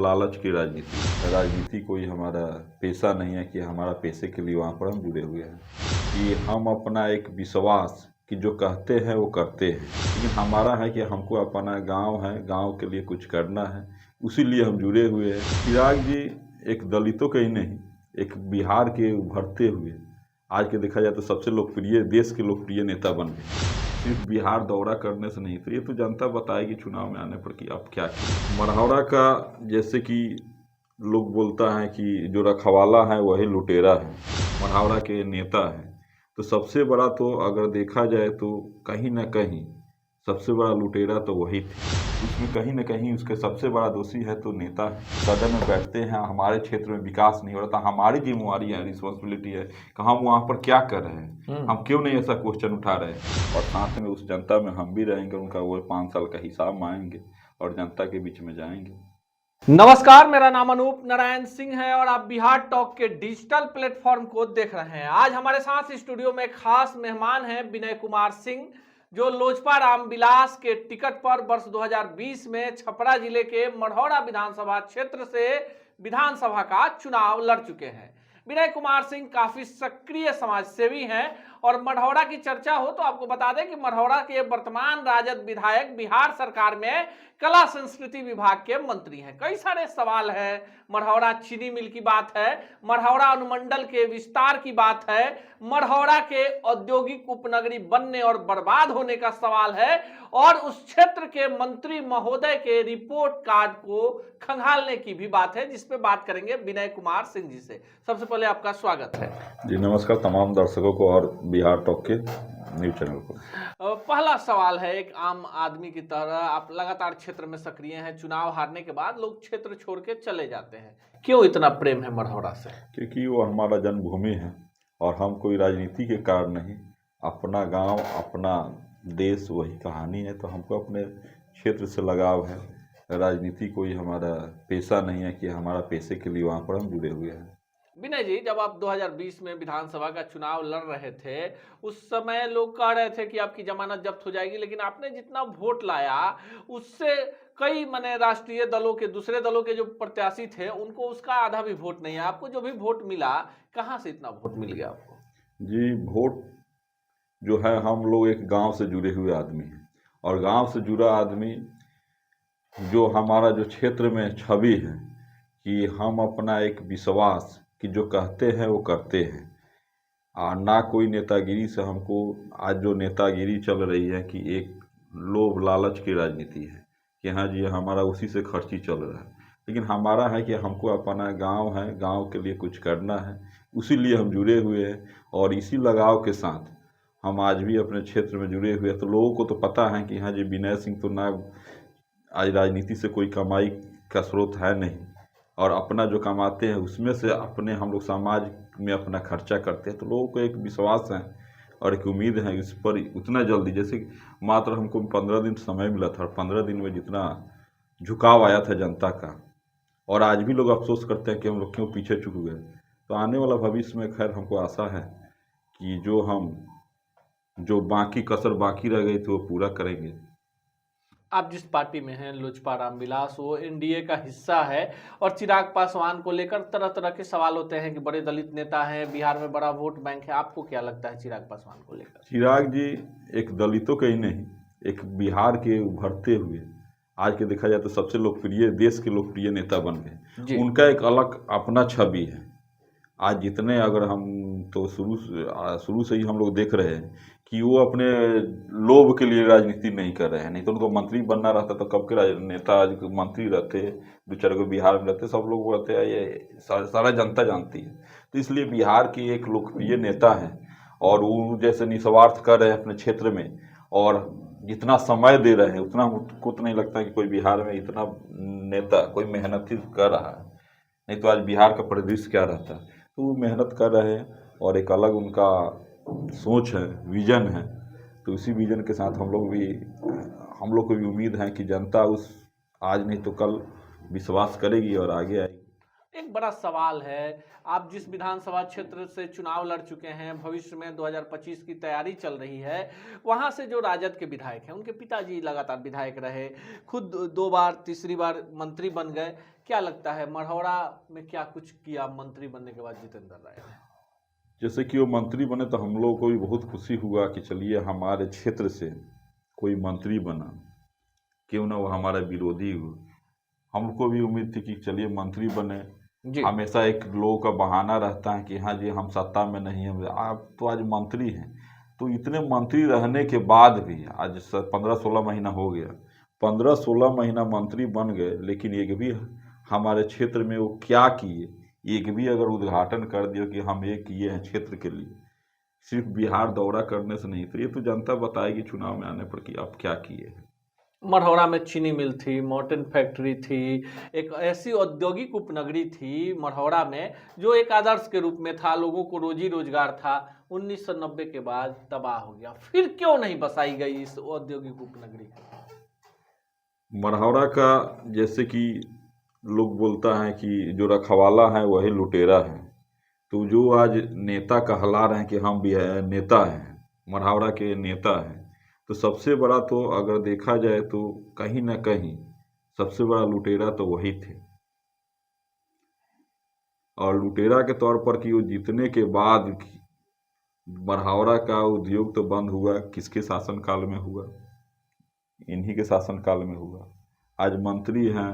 लालच की राजनीति। राजनीति कोई हमारा पेशा नहीं है कि हमारा पैसे के लिए वहाँ पर हम जुड़े हुए हैं, कि हम अपना एक विश्वास कि जो कहते हैं वो करते हैं। लेकिन हमारा है कि हमको अपना गांव है, गांव के लिए कुछ करना है, उसी लिए हम जुड़े हुए हैं। चिराग जी एक दलितों के ही नहीं, एक बिहार के उभरते हुए आज के देखा जाए तो सबसे लोकप्रिय, देश के लोकप्रिय नेता बन गए। सिर्फ बिहार दौरा करने से नहीं, तो ये तो जनता बताएगी चुनाव में आने पर कि आप क्या किए। मढ़ौरा का जैसे कि लोग बोलता है कि जो रखवाला है वही लुटेरा है, मढ़ौरा के नेता है। तो सबसे बड़ा तो अगर देखा जाए तो कहीं ना कहीं सबसे बड़ा लुटेरा तो वही थे। उसमें कहीं ना कहीं उसके सबसे बड़ा दोषी है तो नेता है। सदन में बैठते हैं, हमारे क्षेत्र में विकास नहीं हो रहा था, हमारी जिम्मेवारी है, रिस्पॉन्सिबिलिटी है कि हम वहाँ पर क्या कर रहे हैं, हम क्यों नहीं ऐसा क्वेश्चन उठा रहे हैं। और साथ में उस जनता में हम भी रहेंगे, उनका वो 5 साल का हिसाब मांगेंगे और जनता के बीच में जाएंगे। नमस्कार, मेरा नाम अनूप नारायण सिंह है और आप बिहार टॉक के डिजिटल प्लेटफॉर्म को देख रहे हैं। आज हमारे साथ स्टूडियो में खास मेहमान हैं विनय कुमार सिंह, जो लोजपा रामविलास के टिकट पर वर्ष 2020 में छपरा जिले के मढ़ौरा विधानसभा क्षेत्र से विधानसभा का चुनाव लड़ चुके हैं। विनय कुमार सिंह काफी सक्रिय समाजसेवी हैं और मढ़ौरा की चर्चा हो तो आपको बता दें कि मढ़ौरा के वर्तमान राजद विधायक बिहार सरकार में कला संस्कृति विभाग के मंत्री हैं। कई सारे सवाल हैं, मढ़ौरा चीनी मिल की बात है, मढ़ौरा अनुमंडल के विस्तार की बात है, मढ़ौरा के औद्योगिक उपनगरी बनने और बर्बाद होने का सवाल है और उस क्षेत्र के मंत्री महोदय के रिपोर्ट कार्ड को खंगालने की भी बात है, जिस पे बात करेंगे विनय कुमार सिंह जी से। सबसे पहले आपका स्वागत है जी। नमस्कार तमाम दर्शकों को और बिहार टॉक के न्यूज चैनल को। पहला सवाल है, एक आम आदमी की तरह आप लगातार क्षेत्र में सक्रिय हैं, चुनाव हारने के बाद लोग क्षेत्र छोड़ के चले जाते हैं, क्यों इतना प्रेम है मढ़ौरा से? क्योंकि वो हमारा जन्मभूमि है और हम कोई राजनीति के कारण नहीं, अपना गांव, अपना देश वही कहानी है, तो हमको अपने क्षेत्र से लगाव है। राजनीति कोई हमारा पेशा नहीं है कि हमारा पैसे के लिए वहाँ पर हम जुड़े हुए हैं। विनय जी, जब आप 2020 में विधानसभा का चुनाव लड़ रहे थे, उस समय लोग कह रहे थे कि आपकी जमानत जब्त हो जाएगी, लेकिन आपने जितना वोट लाया उससे कई माने राष्ट्रीय दलों के, दूसरे दलों के जो प्रत्याशी थे उनको उसका आधा भी वोट नहीं है। आपको जो भी वोट मिला, कहाँ से इतना वोट मिल गया आपको? जी, वोट जो है, हम लोग एक गांव से जुड़े हुए आदमी हैं और गांव से जुड़ा आदमी जो हमारा जो क्षेत्र में छवि है कि हम अपना एक विश्वास कि जो कहते हैं वो करते हैं, और ना कोई नेतागिरी से हमको। आज जो नेतागिरी चल रही है कि एक लोभ लालच की राजनीति है कि हाँ जी हमारा उसी से खर्ची चल रहा है, लेकिन हमारा है कि हमको अपना गांव है, गांव के लिए कुछ करना है, उसी लिए हम जुड़े हुए हैं और इसी लगाव के साथ हम आज भी अपने क्षेत्र में जुड़े हुए हैं। तो लोगों को तो पता है कि हाँ जी विनय सिंह तो ना आज राजनीति से कोई कमाई का स्रोत है नहीं, और अपना जो कमाते हैं उसमें से अपने हम लोग समाज में अपना खर्चा करते हैं। तो लोगों को एक विश्वास है और एक उम्मीद है इस पर उतना जल्दी, जैसे मात्र हमको 15 दिन समय मिला था और 15 दिन में जितना झुकाव आया था जनता का, और आज भी लोग अफसोस करते हैं कि हम लोग क्यों पीछे चुक गए। तो आने वाला भविष्य में खैर हमको आशा है कि जो बाकी कसर बाकी रह गई थी वो पूरा करेंगे। आप जिस पार्टी में हैं, लोजपा रामविलास, वो एनडीए का हिस्सा है और चिराग पासवान को लेकर तरह तरह के सवाल होते हैं कि बड़े दलित नेता हैं, बिहार में बड़ा वोट बैंक है। आपको क्या लगता है चिराग पासवान को लेकर? चिराग जी एक दलितों के ही नहीं, एक बिहार के उभरते हुए आज के देखा जाए तो सबसे लोकप्रिय, देश के लोकप्रिय नेता बन गए। उनका एक अलग अपना छवि है। आज जितने अगर हम तो शुरू से ही हम लोग देख रहे हैं कि वो अपने लोभ के लिए राजनीति नहीं कर रहे हैं, नहीं तो उनको मंत्री बनना रहता तो कब के नेता आज मंत्री रहते, 2-4 को बिहार में रहते, सब लोग रहते हैं, ये सारा जनता जानती है। तो इसलिए बिहार की एक लोकप्रिय नेता है और वो जैसे निस्वार्थ कर रहे हैं अपने क्षेत्र में और जितना समय दे रहे हैं उतना हमको तो नहीं लगता कि कोई बिहार में इतना नेता कोई मेहनत ही कर रहा है, नहीं तो आज बिहार का परिदृश्य क्या रहता। तो वो मेहनत कर रहे हैं और एक अलग उनका सोच है, विजन है। तो इसी विजन के साथ हम लोग को भी उम्मीद है कि जनता उस आज नहीं तो कल विश्वास करेगी और आगे आएगी। एक बड़ा सवाल है, आप जिस विधानसभा क्षेत्र से चुनाव लड़ चुके हैं, भविष्य में 2025 की तैयारी चल रही है, वहां से जो राजद के विधायक हैं, उनके पिताजी लगातार विधायक रहे, खुद 2 बार तीसरी बार मंत्री बन गए। क्या लगता है मढ़ौरा में क्या कुछ किया मंत्री बनने के बाद जितेंद्र राय ने? जैसे कि वो मंत्री बने तो हम लोगों को भी बहुत खुशी हुआ कि चलिए हमारे क्षेत्र से कोई मंत्री बना, क्यों ना वो हमारा विरोधी हो। हमको भी उम्मीद थी कि चलिए मंत्री बने। जी हमेशा एक लोगों का बहाना रहता है कि हाँ जी हम सत्ता में नहीं हैं, आप तो आज मंत्री हैं। तो इतने मंत्री रहने के बाद भी आज 15-16 महीना हो गया, 15-16 महीना मंत्री बन गए, लेकिन एक भी हमारे क्षेत्र में वो क्या किए, एक भी अगर उद्घाटन कर दिया कि हम ये किए हैं क्षेत्र के लिए, सिर्फ बिहार दौरा करने से नहीं, तो ये तो जनता बताएगी चुनाव में आने पर कि आप क्या किए हैं। मढ़ौरा में चीनी मिल थी, मॉर्टिन फैक्ट्री थी, एक ऐसी औद्योगिक उपनगरी थी मढ़ौरा में जो एक आदर्श के रूप में था, लोगों को रोजी रोजगार था। 1990 के बाद तबाह हो गया, फिर क्यों नहीं बसाई गई इस औद्योगिक उपनगरी? मढ़ौरा का जैसे कि लोग बोलता है कि जो रखवाला है वही लुटेरा है, तो जो आज नेता कहला रहे हैं कि हम भी है नेता हैं, मढ़ौरा के नेता हैं, तो सबसे बड़ा तो अगर देखा जाए तो कहीं ना कहीं सबसे बड़ा लुटेरा तो वही थे। और लुटेरा के तौर पर कि वो जीतने के बाद मढ़ौरा का उद्योग तो बंद हुआ, किसके शासनकाल में हुआ? इन्हीं के शासनकाल में हुआ। आज मंत्री हैं,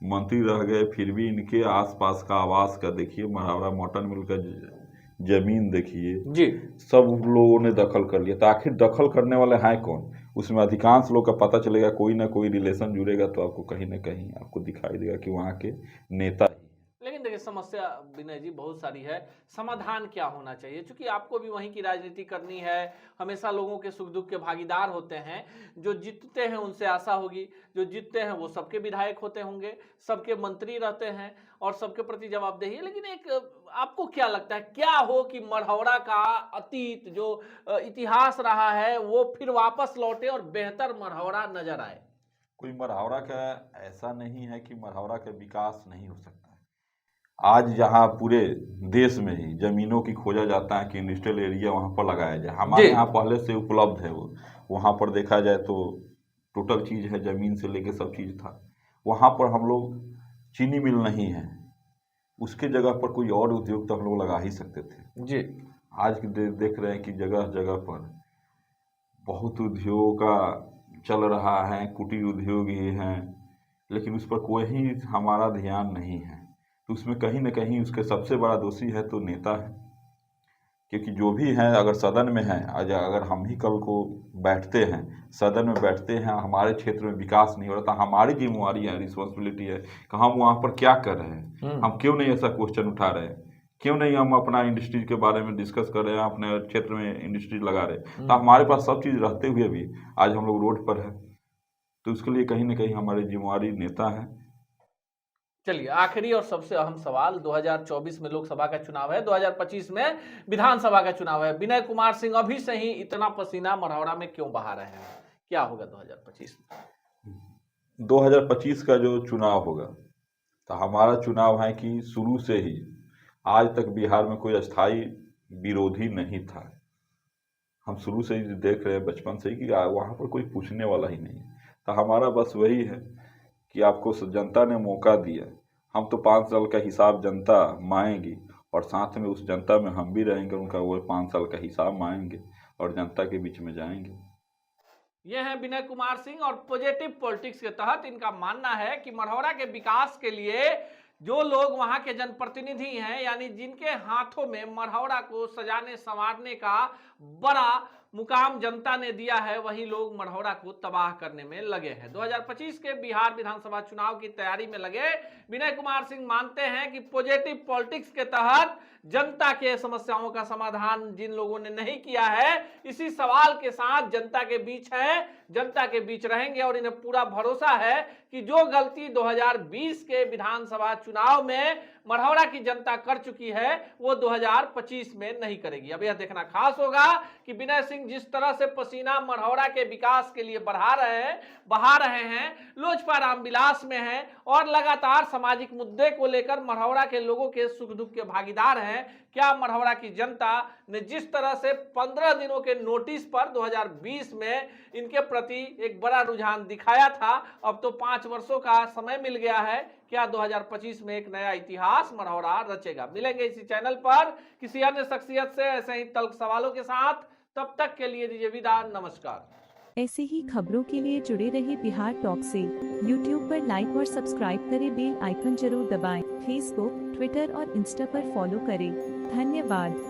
मंत्री रह गए, फिर भी इनके आसपास का आवास का देखिए, मढ़ौरा मॉटन मिल का जमीन देखिए, जी सब लोगों ने दखल कर लिया। तो आखिर दखल करने वाले हैं कौन? उसमें अधिकांश लोग का पता चलेगा, कोई ना कोई रिलेशन जुड़ेगा तो आपको कहीं ना कहीं आपको दिखाई देगा कि वहाँ के नेता ही। लेकिन देखिए समस्या विनय जी बहुत सारी है, समाधान क्या होना चाहिए? क्योंकि आपको भी वहीं की राजनीति करनी है, हमेशा लोगों के सुख दुख के भागीदार होते हैं। जो जीतते हैं उनसे आशा होगी, जो जीतते हैं वो सबके विधायक होते होंगे, सबके मंत्री रहते हैं और सबके प्रति जवाबदेही है। लेकिन एक आपको क्या लगता है क्या हो कि मढ़ौरा का अतीत जो इतिहास रहा है वो फिर वापस लौटे और बेहतर मढ़ौरा नजर आए? कोई मढ़ौरा का ऐसा नहीं है कि मढ़ौरा का विकास नहीं हो सकता है। आज जहाँ पूरे देश में ही जमीनों की खोजा जाता है कि इंडस्ट्रियल एरिया वहाँ पर लगाया जाए, हमारे जी यहाँ पहले से उपलब्ध है वो। वहाँ पर देखा जाए तो टोटल चीज़ है, ज़मीन से लेके सब चीज़ था। वहाँ पर हम लोग चीनी मिल नहीं है, उसके जगह पर कोई और उद्योग तो हम लोग लगा ही सकते थे। जी आज देख रहे हैं कि जगह जगह पर बहुत उद्योगों का चल रहा है, कुटीर उद्योग ही हैं, लेकिन उस पर कोई हमारा ध्यान नहीं है। तो उसमें कहीं ना कहीं उसके सबसे बड़ा दोषी है तो नेता है। क्योंकि जो भी हैं अगर सदन में हैं, आज अगर हम ही कल को बैठते हैं, सदन में बैठते हैं, हमारे क्षेत्र में विकास नहीं हो रहा, तो हमारी जिम्मेवारी है, रिस्पॉन्सिबिलिटी है कि हम वहाँ पर क्या कर रहे हैं। हम क्यों नहीं ऐसा क्वेश्चन उठा रहे हैं, क्यों नहीं हम अपना इंडस्ट्री के बारे में डिस्कस कर रहे हैं, अपने क्षेत्र में इंडस्ट्री लगा रहे हैं। तो हमारे पास सब चीज़ रहते हुए भी आज हम लोग रोड पर है, तो उसके लिए कहीं ना कहीं हमारे जिम्मेवारी नेता हैं। चलिए आखिरी और सबसे अहम सवाल, 2024 में लोकसभा का चुनाव है, 2025 में विधानसभा का चुनाव है। विनय कुमार सिंह अभी से ही इतना पसीना मढ़ौरा में क्यों बहा रहे हैं? क्या होगा 2025 में? 2025 का जो चुनाव होगा, तो हमारा चुनाव है कि शुरू से ही आज तक बिहार में कोई अस्थाई विरोधी नहीं था। हम शुरू से ही देख रहे हैं, बचपन से ही, कि वहाँ पर कोई पूछने वाला ही नहीं है। तो हमारा बस वही है कि आपको जनता ने मौका दिया, हम तो 5 साल का हिसाब जनता मांगेगी और साथ में उस जनता में हम भी रहेंगे, उनका वो 5 साल का हिसाब मांगेंगे और जनता के बीच में जाएंगे। ये हैं विनय कुमार सिंह और पॉजिटिव पॉलिटिक्स के तहत इनका मानना है कि मढ़ौरा के विकास के लिए जो लोग वहां के जनप्रतिनिधि हैं, यानी जिनके हाथों में मढ़ौरा को सजाने संवारने का बड़ा मुकाम जनता ने दिया है, वही लोग मढ़ौरा को तबाह करने में लगे हैं। 2025 के बिहार विधानसभा चुनाव की तैयारी में लगे विनय कुमार सिंह मानते हैं कि पॉजिटिव पॉलिटिक्स के तहत जनता के समस्याओं का समाधान जिन लोगों ने नहीं किया है, इसी सवाल के साथ जनता के बीच है, जनता के बीच रहेंगे और इन्हें पूरा भरोसा है कि जो गलती 2020 के विधानसभा चुनाव में मढ़ौरा की जनता कर चुकी है वो 2025 में नहीं करेगी। अब यह देखना खास होगा कि विनय सिंह जिस तरह से पसीना मढ़ौरा के विकास के लिए बहा रहे हैं, लोजपा रामविलास में हैं और लगातार सामाजिक मुद्दे को लेकर मढ़ौरा के लोगों के सुख दुख के भागीदार हैं। क्या मढ़ौरा की जनता ने जिस तरह से 15 दिनों के नोटिस पर 2020 में इनके प्रति एक बड़ा रुझान दिखाया था, अब तो 5 वर्षों का समय मिल गया है। क्या 2025 में एक नया इतिहास मढ़ौरा रचेगा? मिलेंगे इसी चैनल पर किसी अन्य शख्सियत से ऐसे ही तल्ख सवालों के साथ। तब तक के लिए दीजिए विदा, नमस्कार। ऐसे ही खबरों के लिए जुड़े रहिए बिहार टॉक से। यूट्यूब पर लाइक और सब्सक्राइब करें, बेल आइकन जरूर दबाएं। फेसबुक, ट्विटर और इंस्टा पर फॉलो करें। धन्यवाद।